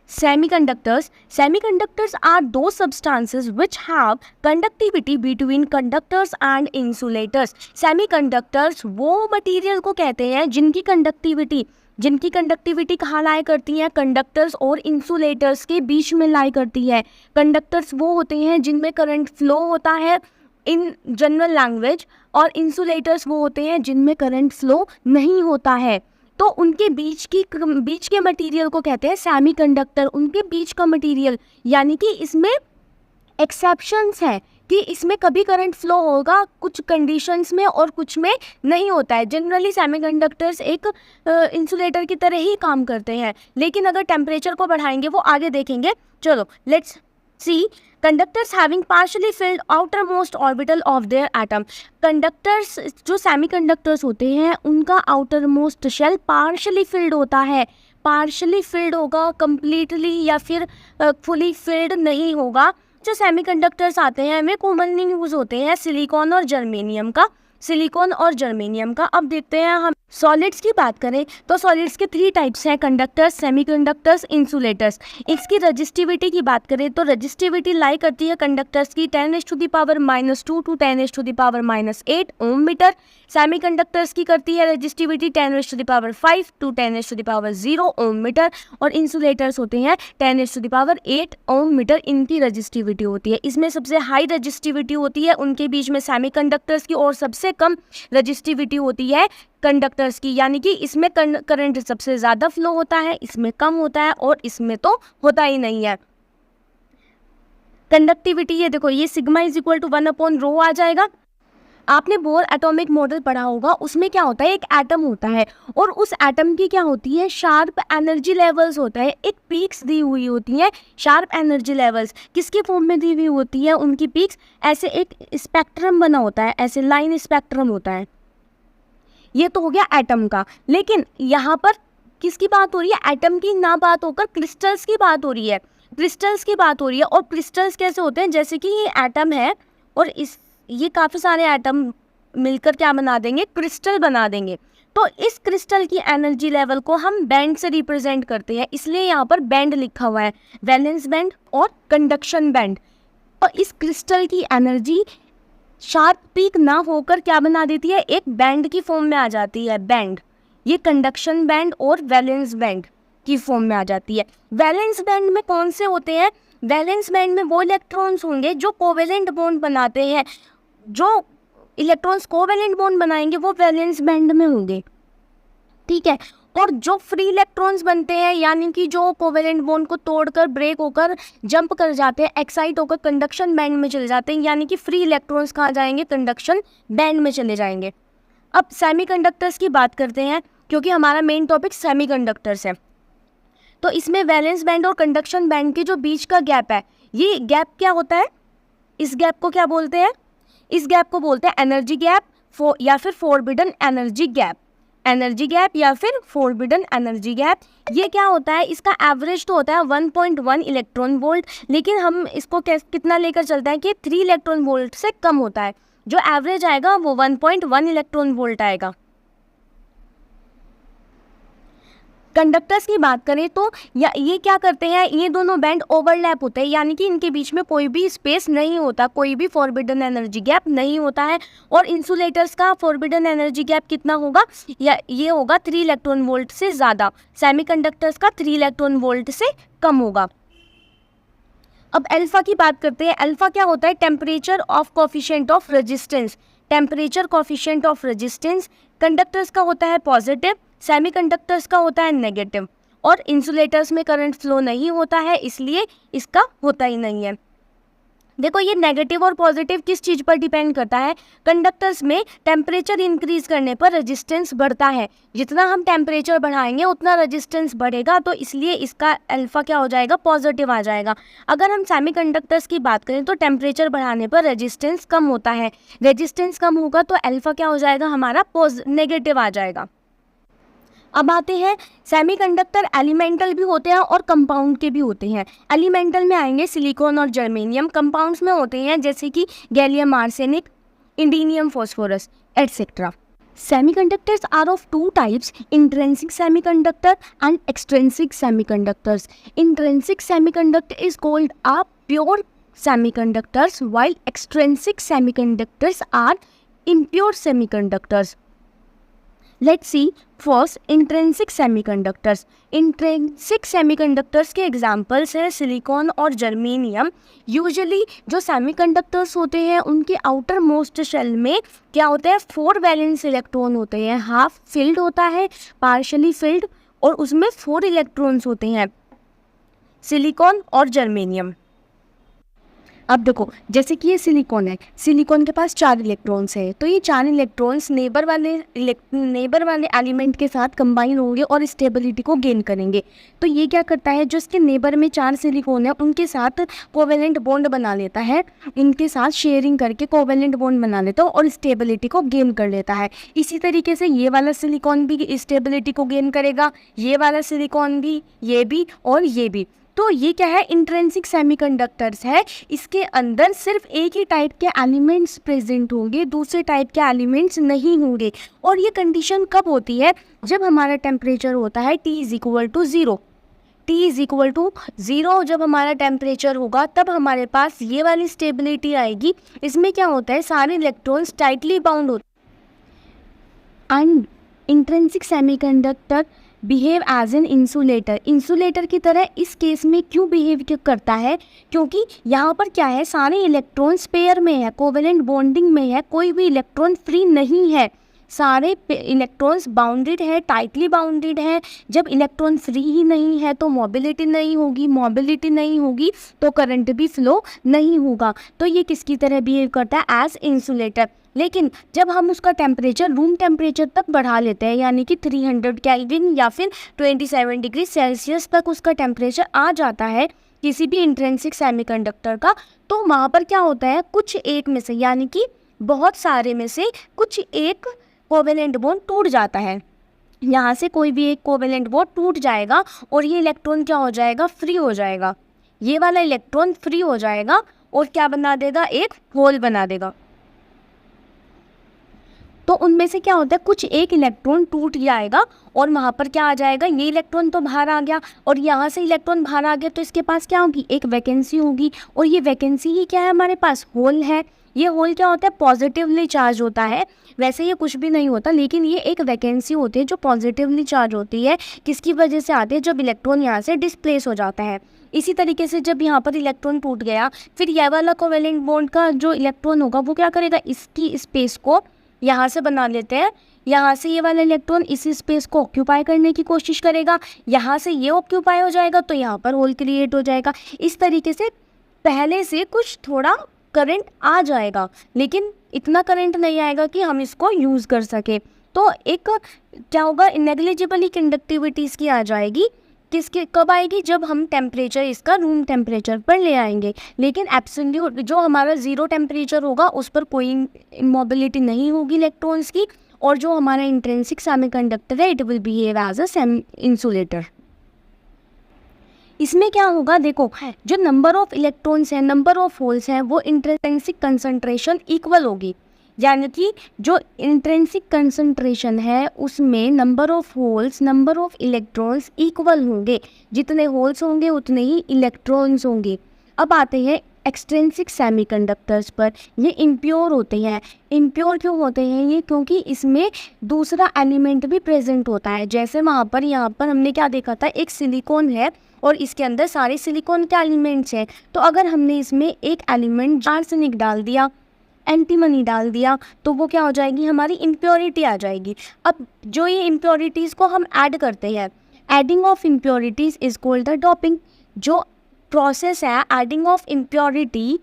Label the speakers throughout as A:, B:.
A: Semiconductors are those substances which have conductivity between conductors and insulators. Semiconductors वो material को कहते हैं जिनकी कंडक्टिविटी कहाँ लाई करती है, कंडक्टर्स और इंसुलेटर्स के बीच में लाई करती है. कंडक्टर्स वो होते हैं जिनमें करंट फ्लो होता है इन जनरल लैंग्वेज, और इंसुलेटर्स वो होते हैं जिनमें करंट फ्लो नहीं होता है. तो उनके बीच के मटेरियल को कहते हैं सेमीकंडक्टर. उनके बीच का मटेरियल, यानी कि इसमें एक्सेप्शंस हैं कि इसमें कभी करंट फ्लो होगा कुछ कंडीशंस में और कुछ में नहीं होता है. जनरली सेमीकंडक्टर्स एक इंसुलेटर की तरह ही काम करते हैं, लेकिन अगर टेम्परेचर को बढ़ाएंगे वो आगे देखेंगे. चलो let's see. Conductors having partially field outermost orbital of their atom. Conductors जो सेमीकंडक्टर्स होते हैं उनका आउटरमोस्ट शेल पार्शियली फिल्ड होता है. पार्शियली फिल्ड होगा, कंप्लीटली या फिर फुली फिल्ड नहीं होगा. जो सेमीकंडक्टर्स आते हैं वे कॉमनली यूज होते हैं सिलिकॉन और जर्मेनियम का. अब देखते हैं हम सॉलिड्स की बात करें तो सॉलिड्स के 3 टाइप्स हैं, कंडक्टर्स, सेमीकंडक्टर्स, इंसुलेटर्स. इसकी रजिस्टिविटी की बात करें तो रजिस्टिविटी लाई करती है कंडक्टर्स की 10⁻⁻² टू 10⁻⁸ ओम मीटर. सेमीकंडक्टर्स की करती है रजिस्टिविटी 10⁵ टू 10⁻0 ओम मीटर, और इंसुलेटर्स होते हैं 10⁸ ओम मीटर इनकी रजिस्टिविटी होती है. इसमें सबसे हाई रजिस्टिविटी होती है उनके बीच में सेमीकंडक्टर्स की, और सबसे कम रजिस्टिविटी होती है कंडक्टर्स की, यानी कि इसमें करंट सबसे ज़्यादा फ्लो होता है, इसमें कम होता है, और इसमें तो होता ही नहीं है. कंडक्टिविटी ये देखो, ये सिग्मा इज इक्वल टू 1/ρ आ जाएगा. आपने बोर एटॉमिक मॉडल पढ़ा होगा, उसमें क्या होता है, एक एटम होता है और उस एटम की क्या होती है, शार्प एनर्जी लेवल्स होता है. एक पीक्स दी हुई होती है, शार्प एनर्जी लेवल्स किसकी फॉर्म में दी हुई होती है, उनकी पीक्स ऐसे एक स्पेक्ट्रम बना होता है, ऐसे लाइन स्पेक्ट्रम होता है. ये तो हो गया एटम का. लेकिन यहाँ पर किसकी बात हो रही है, एटम की ना बात होकर क्रिस्टल्स की बात हो रही है. और क्रिस्टल्स कैसे होते हैं, जैसे कि ये एटम है और ये काफ़ी सारे एटम मिलकर क्या बना देंगे, क्रिस्टल बना देंगे. तो इस क्रिस्टल की एनर्जी लेवल को हम बैंड से रिप्रेजेंट करते हैं, इसलिए यहाँ पर बैंड लिखा हुआ है, वैलेंस बैंड और कंडक्शन बैंड. और इस क्रिस्टल की एनर्जी शार्प पीक ना होकर क्या बना देती है, एक बैंड की फॉर्म में आ जाती है, बैंड. ये कंडक्शन बैंड और वैलेंस बैंड की फॉर्म में आ जाती है. वैलेंस बैंड में कौन से होते हैं, वैलेंस बैंड में वो इलेक्ट्रॉन्स होंगे जो कोवेलेंट बॉन्ड बनाते हैं. जो इलेक्ट्रॉन्स कोवेलेंट बॉन्ड बनाएंगे वो वैलेंस बैंड में होंगे, ठीक है. और जो फ्री इलेक्ट्रॉन्स बनते हैं, यानी कि जो कोवेलेंट बॉन्ड को तोड़कर ब्रेक होकर जंप कर जाते हैं, एक्साइट होकर कंडक्शन बैंड में चले जाते हैं, यानी कि फ्री इलेक्ट्रॉन्स कहाँ जाएंगे, कंडक्शन बैंड में चले जाएंगे. अब सेमीकंडक्टर्स की बात करते हैं, क्योंकि हमारा मेन टॉपिक सेमीकंडक्टर्स है. तो इसमें वैलेंस बैंड और कंडक्शन बैंड के जो बीच का गैप है, ये गैप क्या होता है, इस गैप को क्या बोलते हैं, इस गैप को बोलते हैं एनर्जी गैप या फिर फॉरबिडन एनर्जी गैप. या फिर फॉरबिडन एनर्जी गैप. ये क्या होता है, इसका एवरेज तो होता है 1.1 इलेक्ट्रॉन वोल्ट, लेकिन हम इसको कितना लेकर चलते हैं कि 3 इलेक्ट्रॉन वोल्ट से कम होता है. जो एवरेज आएगा वो 1.1 इलेक्ट्रॉन वोल्ट आएगा. कंडक्टर्स की बात करें तो ये क्या करते हैं, ये दोनों बैंड ओवरलैप होते हैं, यानी कि इनके बीच में कोई भी स्पेस नहीं होता, कोई भी फॉरबिडन एनर्जी गैप नहीं होता है. और इंसुलेटर्स का फॉरबिडन एनर्जी गैप कितना होगा, या ये होगा 3 इलेक्ट्रॉन वोल्ट से ज़्यादा. सेमीकंडक्टर्स का 3 इलेक्ट्रॉन वोल्ट से कम होगा. अब अल्फा की बात करते हैं. अल्फा क्या होता है, temperature of coefficient of resistance. Conductors का होता है पॉजिटिव, सेमीकंडक्टर्स का होता है नेगेटिव, और इंसुलेटर्स में करंट फ्लो नहीं होता है, इसलिए इसका होता ही नहीं है. देखो ये नेगेटिव और पॉजिटिव किस चीज़ पर डिपेंड करता है, कंडक्टर्स में टेम्परेचर इंक्रीज करने पर रेजिस्टेंस बढ़ता है. जितना हम टेम्परेचर बढ़ाएंगे उतना रेजिस्टेंस बढ़ेगा, तो इसलिए इसका अल्फा क्या हो जाएगा, पॉजिटिव आ जाएगा. अगर हम सेमीकंडक्टर्स की बात करें तो टेम्परेचर बढ़ाने पर रेजिस्टेंस कम होता है, रेजिस्टेंस कम होगा तो अल्फा क्या हो जाएगा, हमारा नेगेटिव आ जाएगा. अब आते हैं, सेमीकंडक्टर एलिमेंटल भी होते हैं और कंपाउंड के भी होते हैं. एलिमेंटल में आएंगे सिलिकॉन और जर्मेनियम. कंपाउंड्स में होते हैं जैसे कि gallium arsenic, indium phosphorus etcetera. Semiconductors are of two types, intrinsic semiconductor and extrinsic semiconductors. Intrinsic semiconductor is called a pure semiconductors, while extrinsic semiconductors are impure semiconductors. Let's see first intrinsic semiconductors. Intrinsic semiconductors के examples हैं silicon और germanium. Usually जो semiconductors होते हैं उनके outer most shell में क्या होता है, 4 वैलेंस इलेक्ट्रॉन होते हैं. हाफ फिल्ड होता है, पार्शली फिल्ड, और उसमें 4 इलेक्ट्रॉन्स होते हैं सिलिकॉन और जर्मेनियम. अब देखो, जैसे कि ये सिलिकॉन है, सिलिकॉन के पास 4 इलेक्ट्रॉन्स है, तो ये 4 इलेक्ट्रॉन्स नेबर वाले एलिमेंट के साथ कंबाइन होंगे और स्टेबिलिटी को गेन करेंगे. तो ये क्या करता है, जो इसके नेबर में 4 सिलिकॉन है उनके साथ कोवेलेंट बॉन्ड बना लेता है, इनके साथ शेयरिंग करके कोवेलेंट बॉन्ड बना लेता है और स्टेबिलिटी को गेन कर लेता है. इसी तरीके से ये वाला सिलिकॉन भी स्टेबिलिटी को गेन करेगा, ये वाला सिलिकॉन भी, ये भी और ये भी. तो ये क्या है, इंट्रिंसिक सेमीकंडक्टर्स है. इसके अंदर सिर्फ एक ही टाइप के एलिमेंट्स प्रेजेंट होंगे, दूसरे टाइप के एलिमेंट्स नहीं होंगे. और ये कंडीशन कब होती है, जब हमारा टेम्परेचर होता है T = 0. T = 0 जब हमारा टेम्परेचर होगा तब हमारे पास ये वाली स्टेबिलिटी आएगी. इसमें क्या होता है, सारे इलेक्ट्रॉन्स टाइटली बाउंड होते हैं. And intrinsic semiconductor behave as an insulator. Insulator की तरह इस केस में क्यों बिहेव करता है, क्योंकि यहाँ पर क्या है, सारे इलेक्ट्रॉन्स पेयर में है, कोवेलेंट बॉन्डिंग में है, कोई भी इलेक्ट्रॉन फ्री नहीं है, सारे इलेक्ट्रॉन्स बाउंडेड है, टाइटली बाउंडेड है. जब इलेक्ट्रॉन फ्री ही नहीं है तो मोबिलिटी नहीं होगी, मोबिलिटी नहीं होगी तो करंट भी फ्लो नहीं होगा. तो ये किसकी तरह बिहेव करता है, एज इंसुलेटर. लेकिन जब हम उसका टेम्परेचर रूम टेम्परेचर तक बढ़ा लेते हैं, यानी कि 300 केल्विन या फिर 27 डिग्री सेल्सियस तक उसका टेम्परेचर आ जाता है किसी भी इंट्रिंसिक सेमीकंडक्टर का, तो वहाँ पर क्या होता है, कुछ एक में से, यानी कि बहुत सारे में से कुछ एक कोवेलेंट बॉन्ड टूट जाता है. यहाँ से कोई भी एक कोवेलेंट बॉन्ड टूट जाएगा और ये इलेक्ट्रॉन क्या हो जाएगा, फ्री हो जाएगा. ये वाला इलेक्ट्रॉन फ्री हो जाएगा और क्या बना देगा, एक होल बना देगा. तो उनमें से क्या होता है, कुछ एक इलेक्ट्रॉन टूट जाएगा और वहाँ पर क्या आ जाएगा, ये इलेक्ट्रॉन तो बाहर आ गया और यहाँ से इलेक्ट्रॉन बाहर आ गया, तो इसके पास क्या होगी, एक वैकेंसी होगी. और ये वैकेंसी ही क्या है, हमारे पास होल है. ये होल क्या होता है, पॉजिटिवली चार्ज होता है. वैसे ये कुछ भी नहीं होता, लेकिन ये एक वैकेंसी होती है जो पॉजिटिवली चार्ज होती है. किसकी वजह से आती है, जब इलेक्ट्रॉन यहाँ से डिस्प्लेस हो जाता है. इसी तरीके से जब यहाँ पर इलेक्ट्रॉन टूट गया, फिर यह वाला कोवेलेंट बॉन्ड का जो इलेक्ट्रॉन होगा वो क्या करेगा, इसकी स्पेस को यहाँ से बना लेते हैं. यहाँ से ये वाला इलेक्ट्रॉन इसी स्पेस को ऑक्यूपाई करने की कोशिश करेगा, यहाँ से ये ऑक्यूपाई हो जाएगा तो यहाँ पर होल क्रिएट हो जाएगा. इस तरीके से पहले से कुछ थोड़ा करंट आ जाएगा, लेकिन इतना करंट नहीं आएगा कि हम इसको यूज़ कर सके. तो एक क्या होगा, नेग्लिजिबली कंडक्टिविटी इसकी आ जाएगी. किसके कब आएगी, जब हम टेम्परेचर इसका रूम टेम्परेचर पर ले आएंगे. लेकिन एब्सोल्यूट जो हमारा 0 टेम्परेचर होगा उस पर कोई मोबिलिटी नहीं होगी इलेक्ट्रॉन्स की. और जो हमारा इंट्रिंसिक सेमीकंडक्टर है, it will behave as a insulator. इसमें क्या होगा, देखो जो नंबर ऑफ इलेक्ट्रॉन्स हैं, नंबर ऑफ होल्स हैं, वो इंट्रिंसिक कंसंट्रेशन इक्वल होगी. यानी कि जो इंट्रिंसिक कंसंट्रेशन है उसमें number of holes, number of electrons equal होंगे. जितने होल्स होंगे उतने ही इलेक्ट्रॉन्स होंगे. अब आते हैं एक्सट्रिंसिक सेमीकंडक्टर्स पर. ये इम्प्योर होते हैं. इम्प्योर क्यों होते हैं ये, क्योंकि इसमें दूसरा एलिमेंट भी प्रेजेंट होता है. जैसे वहाँ पर यहाँ पर हमने क्या देखा था, एक सिलिकॉन है और इसके अंदर सारे सिलिकॉन के एलिमेंट्स हैं. तो अगर हमने इसमें एक एलिमेंट आर्सेनिक डाल दिया, एंटीमनी डाल दिया, तो वो क्या हो जाएगी, हमारी इम्प्योरिटी आ जाएगी. अब जो ये इम्प्योरिटीज़ को हम ऐड करते हैं, adding of impurities is called the doping. जो प्रोसेस है एडिंग ऑफ इम्प्योरिटी,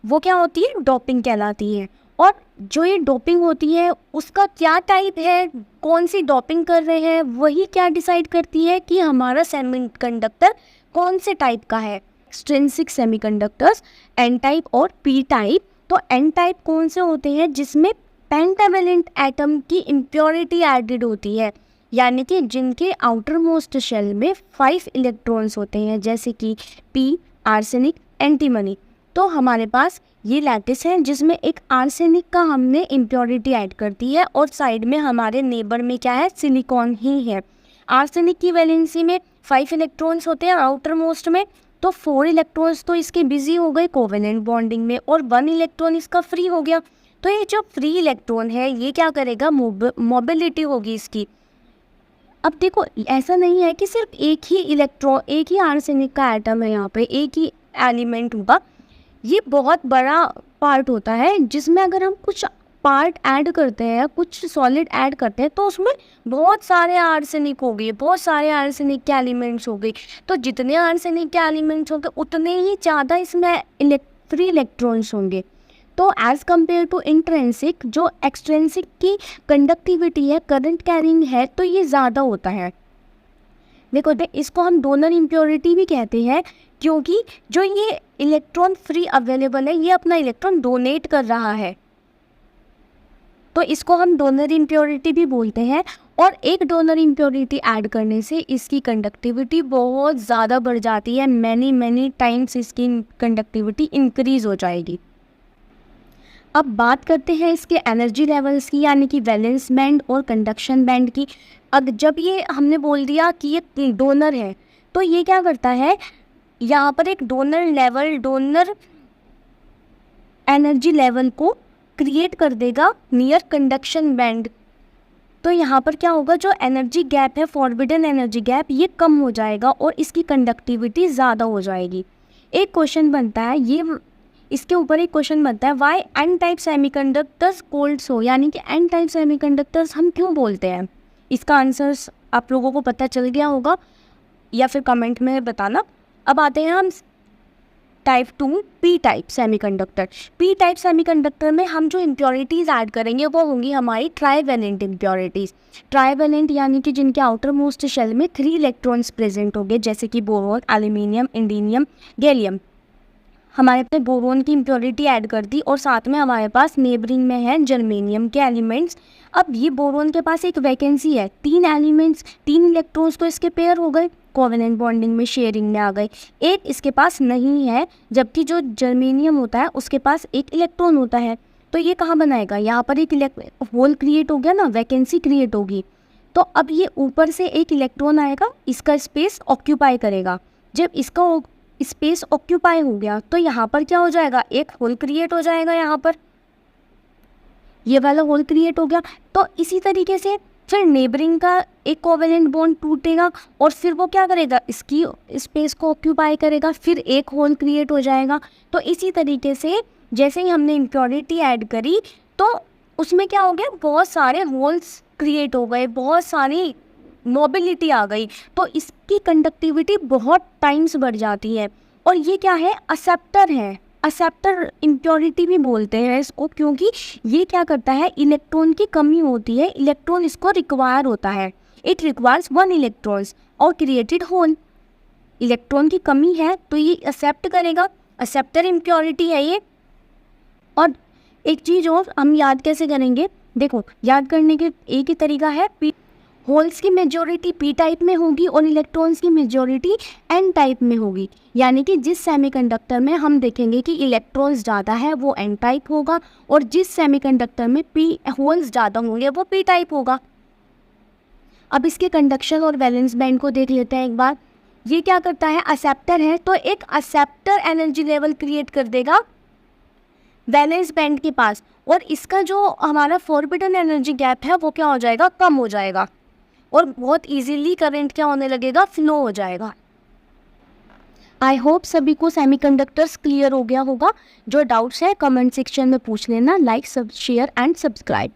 A: वो क्या होती है, डोपिंग कहलाती है. और जो ये डोपिंग होती है उसका क्या टाइप है, कौन सी डोपिंग कर रहे हैं, वही क्या डिसाइड करती है कि हमारा सेमीकंडक्टर कौन से टाइप का है. एक्सट्रिंसिक सेमीकंडक्टर्स एन टाइप और पी टाइप. तो एन टाइप कौन से होते हैं, जिसमें पेंटावेलेंट एटम की इम्प्योरिटी एडेड होती है, यानी कि जिनके आउटर मोस्ट शेल में 5 इलेक्ट्रॉन्स होते हैं, जैसे कि पी, आर्सेनिक, एंटीमनी. तो हमारे पास ये लैटिस है जिसमें एक आर्सेनिक का हमने इम्प्योरिटी ऐड कर दी है और साइड में हमारे नेबर में क्या है, सिलिकॉन ही है। आर्सेनिक की वैलेंसी में 5 इलेक्ट्रॉन्स होते हैं आउटर मोस्ट में, तो 4 इलेक्ट्रॉन्स तो इसके बिजी हो गए कोवेलेंट बॉन्डिंग में और 1 इलेक्ट्रॉन इसका फ्री हो गया। तो ये जो फ्री इलेक्ट्रॉन है ये क्या करेगा, मोबिलिटी होगी इसकी। अब देखो ऐसा नहीं है कि सिर्फ एक ही आर्सेनिक का एटम है, यहाँ पे एक ही एलिमेंट होगा। ये बहुत बड़ा पार्ट होता है जिसमें अगर हम कुछ पार्ट ऐड करते हैं, कुछ सॉलिड ऐड करते हैं, तो उसमें बहुत सारे आर्सेनिक हो गए, बहुत सारे आर्सेनिक के एलिमेंट्स हो गए। तो जितने आर्सेनिक के एलिमेंट्स होंगे उतने ही ज़्यादा इसमें फ्री इलेक्ट्रॉन्स होंगे। तो एज़ कम्पेयर टू इंट्रेंसिक, जो एक्सट्रेंसिक की कंडक्टिविटी है, करंट कैरिंग है, तो ये ज़्यादा होता है। देखो इसको हम डोनर इम्प्योरिटी भी कहते हैं क्योंकि जो ये इलेक्ट्रॉन फ्री अवेलेबल है ये अपना इलेक्ट्रॉन डोनेट कर रहा है, तो इसको हम डोनर इम्प्योरिटी भी बोलते हैं। और एक डोनर इम्प्योरिटी ऐड करने से इसकी कंडक्टिविटी बहुत ज़्यादा बढ़ जाती है, मैनी टाइम्स इसकी कंडक्टिविटी इंक्रीज़ हो जाएगी। अब बात करते हैं इसके एनर्जी लेवल्स की, यानी कि वैलेंस बैंड और कंडक्शन बैंड की। अब जब ये हमने बोल दिया कि ये डोनर है, तो ये क्या करता है, यहाँ पर एक डोनर एनर्जी लेवल को क्रिएट कर देगा नियर कंडक्शन बैंड। तो यहाँ पर क्या होगा, जो एनर्जी गैप है, फॉरबिडन एनर्जी गैप, ये कम हो जाएगा और इसकी कंडक्टिविटी ज़्यादा हो जाएगी। एक क्वेश्चन बनता है, ये इसके ऊपर एक क्वेश्चन बनता है, why N type semiconductors called so, यानी कि एन टाइप सेमीकंडक्टर्स हम क्यों बोलते हैं। इसका आंसर आप लोगों को पता चल गया होगा या फिर कमेंट में बताना। अब आते हैं हम type 2 P type semiconductor. P type semiconductor में हम जो इम्प्योरिटीज़ ऐड करेंगे वो होंगी हमारी ट्राईवैलेंट इम्प्योरिटीज़। ट्राईवैलेंट यानी कि जिनके आउटर मोस्ट शेल में 3 इलेक्ट्रॉन्स प्रेजेंट होंगे, जैसे कि बोरोन, एल्यूमिनियम, इंडिनियम, गैलियम। हमारे पे बोरोन की इम्प्योरिटी ऐड कर दी और साथ में हमारे पास नेबरिंग में है जर्मेनियम के एलिमेंट्स। अब ये बोरोन के पास एक वैकेंसी है, 3 एलिमेंट्स, 3 इलेक्ट्रॉन्स तो इसके पेयर हो गए, कोवेलेंट बॉन्डिंग में शेयरिंग में आ गए। एक इसके पास नहीं है, जबकि जो जर्मेनियम होता है उसके पास एक इलेक्ट्रॉन होता है। तो ये कहाँ बनाएगा, यहाँ पर एक होल क्रिएट हो गया ना, वैकेंसी क्रिएट होगी। तो अब ये ऊपर से एक इलेक्ट्रॉन आएगा, इसका स्पेस ऑक्यूपाई करेगा। जब इसका स्पेस ऑक्यूपाई हो गया तो यहाँ पर क्या हो जाएगा, एक होल क्रिएट हो जाएगा, यहाँ पर ये वाला होल क्रिएट हो गया। तो इसी तरीके से फिर नेबरिंग का एक कोवेलेंट बॉन्ड टूटेगा और फिर वो क्या करेगा, इसकी स्पेस को ऑक्यूपाई करेगा, फिर एक होल क्रिएट हो जाएगा। तो इसी तरीके से जैसे ही हमने इम्प्योरिटी ऐड करी तो उसमें क्या हो गया, बहुत सारे होल्स क्रिएट हो गए, बहुत सारी मोबिलिटी आ गई, तो इसकी कंडक्टिविटी बहुत टाइम्स बढ़ जाती है। और ये क्या है, एक्सेप्टर है, एक्सेप्टर इम्प्योरिटी भी बोलते हैं इसको, क्योंकि ये क्या करता है, इलेक्ट्रॉन की कमी होती है, इलेक्ट्रॉन इसको रिक्वायर होता है, इट रिक्वायर्स 1 इलेक्ट्रॉन्स और क्रिएटेड होल। इलेक्ट्रॉन की कमी है तो ये एक्सेप्ट करेगा, एक्सेप्टर इम्प्योरिटी है ये। और एक चीज़ और हम याद कैसे करेंगे, देखो याद करने के एक ही तरीका है, होल्स की मेजॉरिटी पी टाइप में होगी और इलेक्ट्रॉन्स की मेजॉरिटी एन टाइप में होगी। यानी कि जिस सेमीकंडक्टर में हम देखेंगे कि इलेक्ट्रॉन्स ज़्यादा है वो एन टाइप होगा और जिस सेमीकंडक्टर में पी होल्स ज़्यादा होंगे वो पी टाइप होगा। अब इसके कंडक्शन और वैलेंस बैंड को देख लेते हैं एक बार। ये क्या करता है, एक्सेप्टर है, तो एक एक्सेप्टर एनर्जी लेवल क्रिएट कर देगा वैलेंस बैंड के पास, और इसका जो हमारा फॉरबिडन एनर्जी गैप है वो क्या हो जाएगा, कम हो जाएगा और बहुत इजीली करंट क्या होने लगेगा, फ्लो हो जाएगा। आई होप सभी को सेमीकंडक्टर्स क्लियर हो गया होगा। जो डाउट्स है कमेंट सेक्शन में पूछ लेना। Like, share and subscribe.